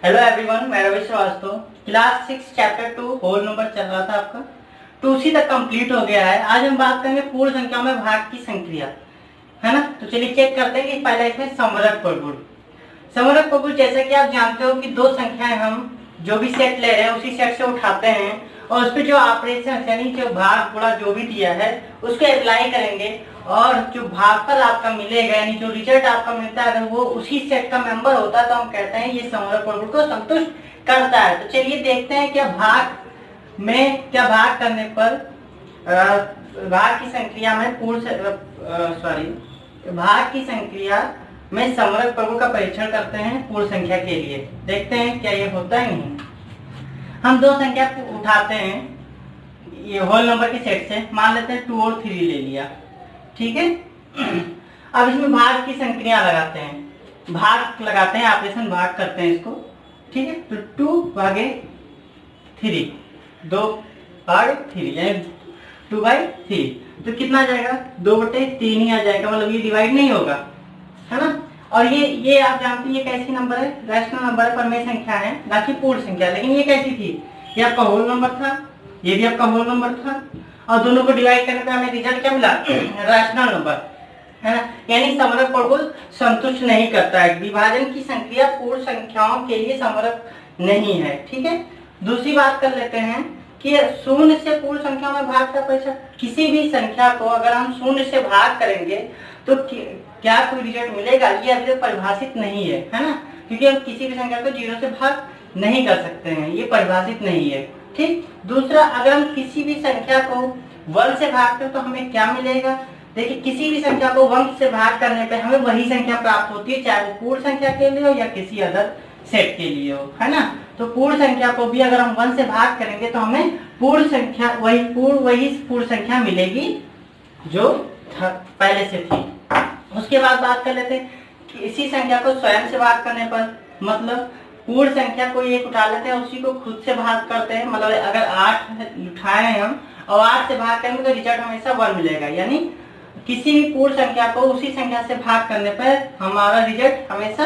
Hello everyone, मैं Ravi Shrivastava. Class 6 chapter 2 whole number चल रहा था आपका 2C तक कंप्लीट हो गया है। आज हम बात करेंगे पूर्ण संख्या में भाग की संक्रिया, है ना। तो चलिए चेक करते हैं कि पहले इसमें समरक प्रगुण। समरक प्रगुण जैसे कि आप जानते हो कि दो संख्याएं हम जो भी सेट ले रहे हैं उसी सेट से उठाते हैं और उस पर जो ऑपरेशन यानी जो भाग गुणा जो भी दिया है उसको अप्लाई करेंगे और जो भागफल आपका मिलेगा यानी जो रिजल्ट आपका मिलता है अगर वो उसी सेट का मेंबर होता है तो हम कहते हैं ये समरक प्रगुण को संतुष्ट करता है। तो चलिए देखते हैं क्या भाग करने पर भाग की संक्रिया में भाग की संक्रिया में समरक प्रगुण का परीक्षण करते हैं पूर्ण संख्या के लिए। देखते हैं क्या ये होता है नहीं। हम दो संख्या उठाते हैं ये होल नंबर के सेट से, मान लेते हैं 2 और 3 ले लिया, ठीक है। अब इसमें भाग की संक्रिया लगाते हैं, ऑपरेशन भाग करते हैं इसको, ठीक है। तो 2 भागे 3, 2 भाग 3 यानी 2/3 तो कितना आ जाएगा 2/3 ही आ जाएगा, मतलब ये डिवाइड नहीं होगा, है ना। और ये आप जानते हैं ये कैसी नंबर है, रैशनल नंबर है, परमेय संख्या है ना कि पूर्ण संख्या। लेकिन ये कैसी थी, ये आपका होल नंबर था, ये भी आपका होल नंबर था और दोनों को डिवाइड करने पे हमें रिजल्ट क्या मिला, रैशनल नंबर, है ना। यानी समरक प्रगुण संतुष्ट नहीं करता है, विभाजन की संक्रिया पूर्ण संख्याओं के लिए समरक नहीं है, ठीक है। दूसरी बात कर लेते हैं कि शून्य से पूर्ण संख्या में भाग का परीक्षण। किसी भी संख्या को अगर हम शून्य से भाग करेंगे तो क्या कोई रिजल्ट मिलेगा, ये अभी तक परिभाषित नहीं है ना, क्योंकि हम किसी भी संख्या को 0 से भाग नहीं कर सकते हैं, ये परिभाषित नहीं है, ठीक। दूसरा, अगर हम किसी भी संख्या को 1 से भाग करें तो हमें क्या मिलेगा। देखिए किसी भी संख्या को 1 से भाग करने पे हमें वही संख्या प्राप्त होती है, चाहे वो पूर्ण संख्या के लिए हो या किसी अदर सेट के लिए हो, है ना। तो पूर्ण संख्या को भी अगर हम 1 से भाग करेंगे तो हमें पूर्ण संख्या वही पूर्ण संख्या मिलेगी जो पहले से थी। उसके बाद बात कर लेते हैं कि इसी संख्या को स्वयं से भाग करने पर, मतलब पूर्ण संख्या को एक उठा लेते हैं उसी को खुद से भाग करते हैं, मतलब अगर 8 उठाए हैं हम और 8 से भाग करेंगे तो रिजल्ट हमेशा 1 मिलेगा। यानी किसी भी पूर्ण संख्या को उसी संख्या से भाग करने पर हमारा रिजल्ट हमेशा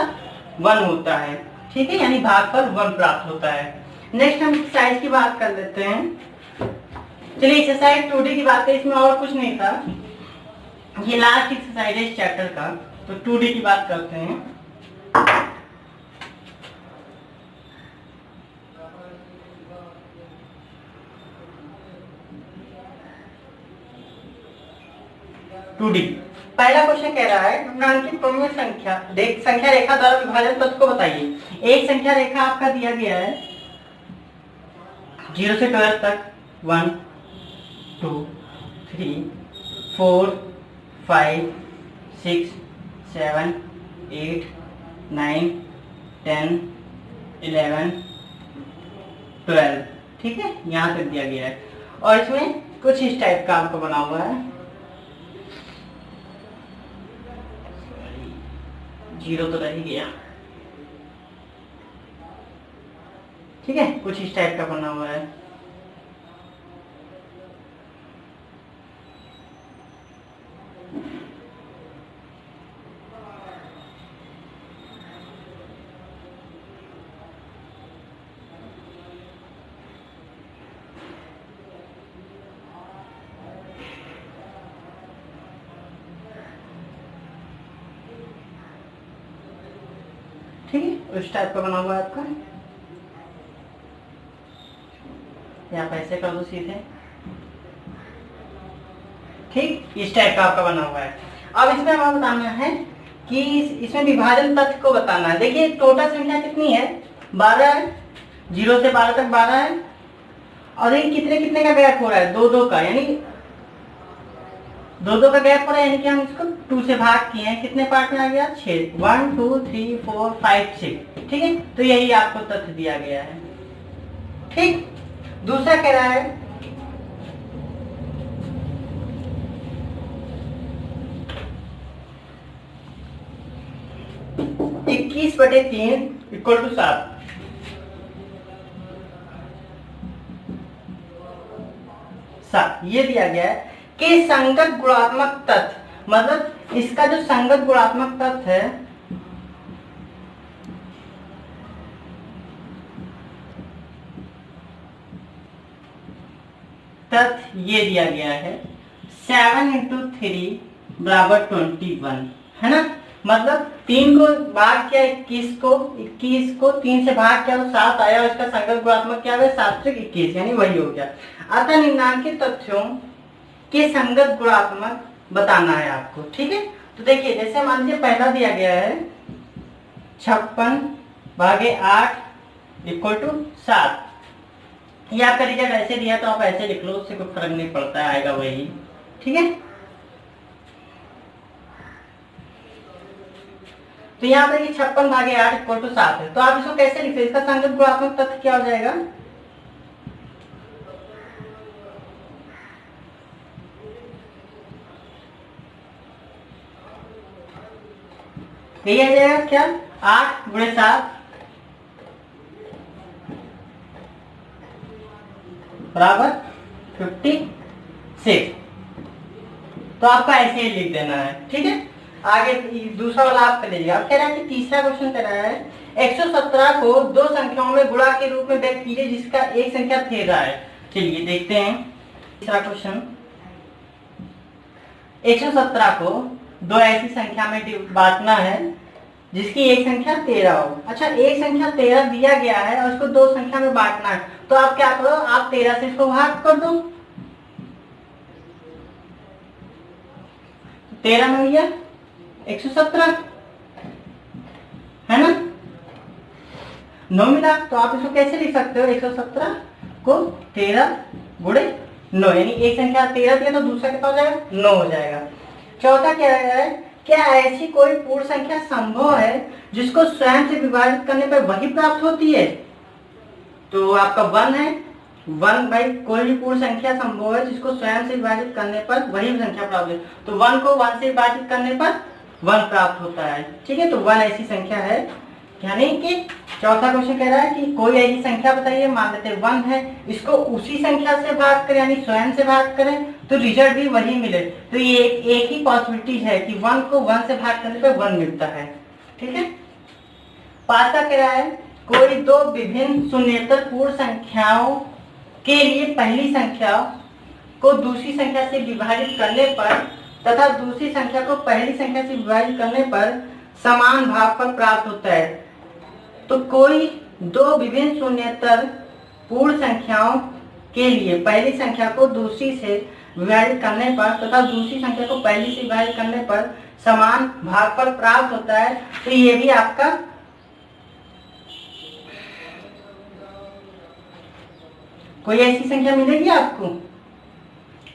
1 होता है, ठीक है, यानी भागफल 1 प्राप्त होता है। नेक्स्ट हम एक्सरसाइज की बात कर लेते हैं। चलिए एक्सरसाइज 2D की बात करें, इसमें और कुछ नहीं था, ये लास्ट एक्सरसाइज है इस चैप्टर का। तो 2D की बात करते हैं। पहला क्वेश्चन कह रहा है निम्नलिखित प्रमेय संख्या रेखा द्वारा विभाजन तत्व को बताइए। एक संख्या रेखा आपका दिया गया है 0 से 12 तक 1 2 3 4 5 6 7 8 9 10 11 12, ठीक है, यहाँ तक दिया गया है। और इसमें कुछ इस टाइप का आपको बना हुआ है, 0 तो रह ही गया, ठीक है, कुछ इस टाइप का बना हुआ है। ठीक है, उस टाइप का बना हुआ है आपका, यहाँ पे ऐसे कर दो सीधे, ठीक, इस टाइप का आपका बना हुआ है। अब इसमें हमें बताना है कि इसमें विभाजन तथ्य को बताना है। देखिए टोटल संख्या कितनी है, 12 है, 0 से 12 तक 12 है और ये कितने कितने का गैप हो रहा है, 2 का, यानी 2 का गैप हो रहा है, यानी कि हम इसको 2 से भाग किए हैं, कितने पार्ट में आ गया, 6, 1 2 3 4 5 6, ठीक है। तो यही आपको तथ्य दिया गया है, ठीक। दूसरा कह रहा है 21/3 = 7। ये दिया गया है कि संगत गुणात्मक तत्व, मतलब इसका जो संगत गुणात्मक तत्व है तथ्य ये दिया गया है 7 इंटू 3 बराबर 21, है ना। मतलब 3 को भाग किया 21 को 3 से भाग किया तो 7 आया, और इसका संगत गुणात्मक क्या है 7 21, यानी वही हो गया। अतः निम्नांकित तथ्यों के संगत गुणात्मक बताना है आपको, ठीक है। तो देखिए जैसे मान लीजिए पहला दिया गया है 56/8 इक्वल टू 7। ये आपका रिजल्ट ऐसे दिया तो आप ऐसे लिख लो, उससे कोई फर्क नहीं पड़ता है, आएगा वही, ठीक है। तो यहाँ पर 56/8 इक्वल टू 7 है, तो आप इसको कैसे लिखते हैं, इसका संगत गुणात्मक तथ्य क्या हो जाएगा, यही आ जाएगा क्या 8 गुणे 7 बराबर 56। तो आपको ऐसे ही लिख देना है, ठीक है। आगे दूसरा वाला आप कर लीजिएगा। अब कह रहा है कि तीसरा क्वेश्चन कह रहा है 117 को दो संख्याओं में गुणा के रूप में व्यक्त कीजिए जिसका एक संख्या 13 है। चलिए देखते हैं तीसरा क्वेश्चन। 117 को दो ऐसी संख्या में बांटना है जिसकी एक संख्या 13 हो। अच्छा, एक संख्या 13 दिया गया है और उसको दो संख्या में बांटना है, तो आप क्या करो, आप 13 से इसको भाग कर दो। 13 में भैया 117 है ना, 9 मिला, तो आप इसको कैसे लिख सकते हो, 117 को 13 गुणे 9, यानी एक संख्या 13 दिया तो दूसरा कितना हो जाएगा 9 हो जाएगा। चौथा क्या है, क्या ऐसी कोई पूर्ण संख्या संभव है जिसको स्वयं से विभाजित करने पर वही प्राप्त होती है। तो आपका 1 है, 1 भाई कोई भी पूर्ण संख्या संभव है जिसको स्वयं से विभाजित करने पर वही संख्या प्राप्त है, तो 1 को 1 से विभाजित करने पर 1 प्राप्त होता है, ठीक है। तो 1 ऐसी संख्या है, यानी कि चौथा क्वेश्चन कह रहा है कि कोई ऐसी संख्या बताइए, मान लेते 1 है, इसको उसी संख्या से भाग करें यानी स्वयं से भाग करें तो रिजल्ट भी वही मिले। तो ये एक ही पॉसिबिलिटी है कि 1 को 1 से भाग करने पर 1 मिलता है, ठीक है। पांचवा कह रहा है कोई दो विभिन्न शून्येतर पूर्ण संख्याओं के लिए पहली संख्या को दूसरी संख्या से विभाजित करने पर तथा दूसरी संख्या को पहली संख्या से विभाजित करने पर समान भागफल प्राप्त होता है। तो कोई दो विभिन्न शून्येतर पूर्ण संख्याओं के लिए पहली संख्या को दूसरी से विभाजित करने पर तथा दूसरी संख्या को पहली से विभाजित करने पर समान भागफल प्राप्त होता है। तो ये भी आपका कोई ऐसी संख्या मिलेगी आपको,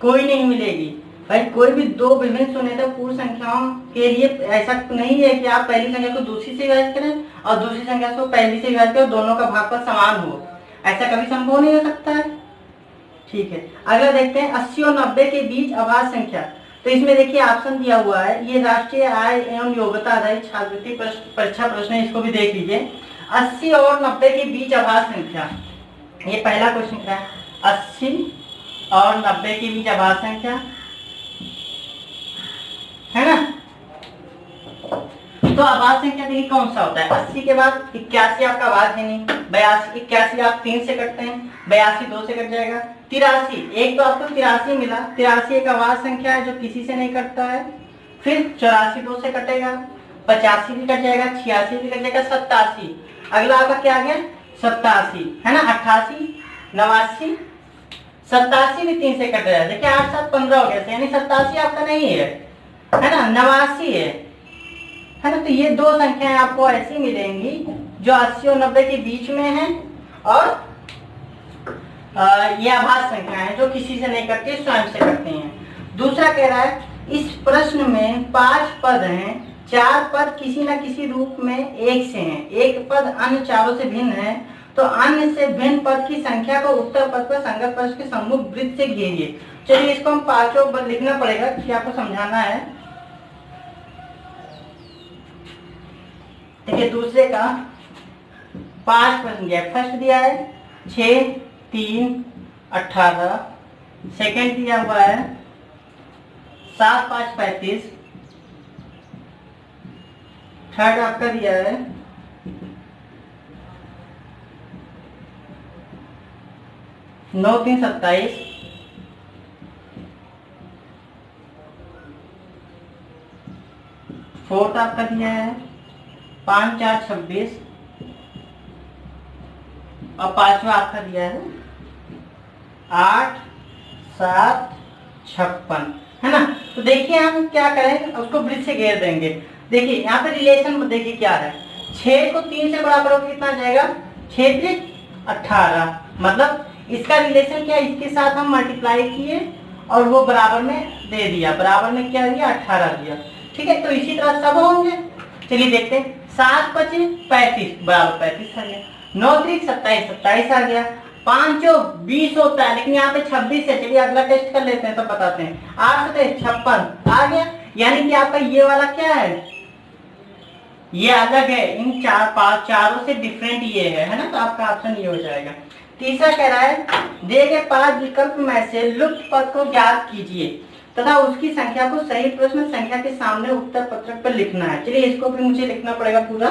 कोई नहीं मिलेगी भाई। कोई भी दो विभिन्न शून्येतर पूर्ण संख्याओं के लिए ऐसा नहीं है कि आप पहली संख्या को दूसरी से विभाजित करें और दूसरी संख्या को पहली से विभाजित करें, दोनों का भागफल समान हो, ऐसा कभी संभव नहीं हो सकता है, ठीक है। अगला देखते हैं 80 और 90 के बीच अभाज्य संख्या। तो इसमें देखिए ऑप्शन दिया हुआ है, ये राष्ट्रीय आय एवं योग्यता आधारित छात्रवृत्ति परीक्षा प्रश्न है, इसको भी देख लीजिए। 80 और 90 के बीच अभाज्य संख्या, ये पहला क्वेश्चन क्या है, 80 और 90 के बीच अभाज्य संख्या है ना। तो अभाज्य संख्या देखिए कौन सा होता है, 80 के बाद 81 आपका अभाज्य है नहीं, 82 81 आप 3 से कटते हैं, 82 2 से कट जाएगा, 83 एक तो आपको 83 मिला, 83 एक अभाज्य संख्या है जो किसी से नहीं कटता है, फिर 84 2 से कटेगा, 85 भी कट जाएगा, 86 भी कट जाएगा, 87 अगला आपका क्या आ गया 87 है ना, 88 89 87 भी 3 से कट जाएगा, देखिए 8 7 15 हो गया, यानी 87 आपका नहीं है ना, 89 है ना। तो ये दो संख्याएं आपको ऐसी मिलेंगी जो 80 और 90 के बीच में है, और ये अभाज्य संख्याएं हैं जो किसी से नहीं करती, स्वयं से करती हैं। दूसरा कह रहा है इस प्रश्न में 5 पद हैं, 4 पद किसी न किसी रूप में एक से हैं, एक पद अन्य चारों से भिन्न है, तो अन्य से भिन्न पद की संख्या को उत्तर पद पर संगत पद के सम्मुख वृत्त से घेरिए। चलिए इसको हम पांचों पद लिखना पड़ेगा कि आपको समझाना है। देखिए दूसरे का 5 प्रश्न दिया है, फर्स्ट दिया है 6 3 18, सेकेंड दिया हुआ है 7 5 35, थर्ड आपका दिया है 9 3 27, फोर्थ आपका दिया है 5 4 26 और पांचवा आपका दिया है 8 7 56, है ना। तो देखिए हम क्या करें, उसको ब्रिज से घेर देंगे। देखिए यहाँ पे रिलेशन देखिए क्या है, 6 को 3 से बड़ा करोगे कितना आ जाएगा, 6 3 18, मतलब इसका रिलेशन क्या है, इसके साथ हम मल्टीप्लाई किए और वो बराबर में दे दिया, बराबर में क्या दिया 18 दिया, ठीक है। तो इसी तरह सब होंगे। चलिए देखते हैं, 7 5 35 बराबर 35 आ गया, 9 3 27 27 आ गया, 5 20 होता है लेकिन यहाँ पे 26 है। चलिए अगला टेस्ट कर लेते हैं तो बताते हैं, 8 7 56 आ गया, यानी कि आपका ये वाला क्या है, ये अलग है, इन चारों से डिफरेंट ये है ना। तो आपका ऑप्शन ये हो जाएगा। तीसरा कह रहा है, दिए गए 5 विकल्प में से लुप्त पद को ज्ञात कीजिए तथा उसकी संख्या को सही प्रश्न संख्या के सामने उत्तर पत्रक पर लिखना है। चलिए इसको भी मुझे लिखना पड़ेगा पूरा।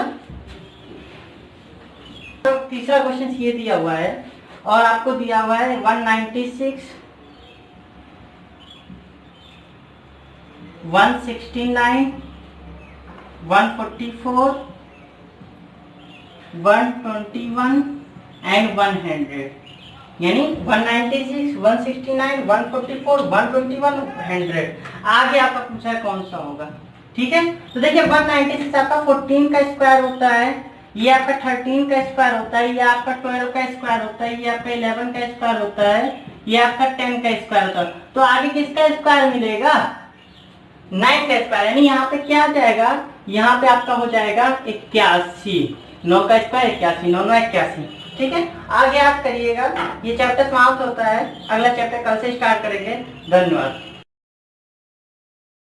तो तीसरा क्वेश्चन ये दिया हुआ है और आपको दिया हुआ है 196 169 144 121 एंड 100, यानी 196 169 144 121 100। आगे आपका पूछा है कौन सा होगा, ठीक है। तो देखिए 196 आपका 14 का स्क्वायर होता है, ये आपका 13 का स्क्वायर होता है, ये आपका 12 का स्क्वायर होता है, ये आपका 11 का स्क्वायर होता है, ये आपका 10 का स्क्वायर होता है। तो आगे किसका स्क्वायर मिलेगा, 9 का स्क्वायर, यानी यहाँ पे क्या आ जाएगा, यहाँ पे आपका हो जाएगा 81, 9 का स्क्वायर 81, 9 9 81, ठीक है। आगे आप करिएगा, ये चैप्टर समाप्त होता है, अगला चैप्टर कल से स्टार्ट करेंगे। धन्यवाद।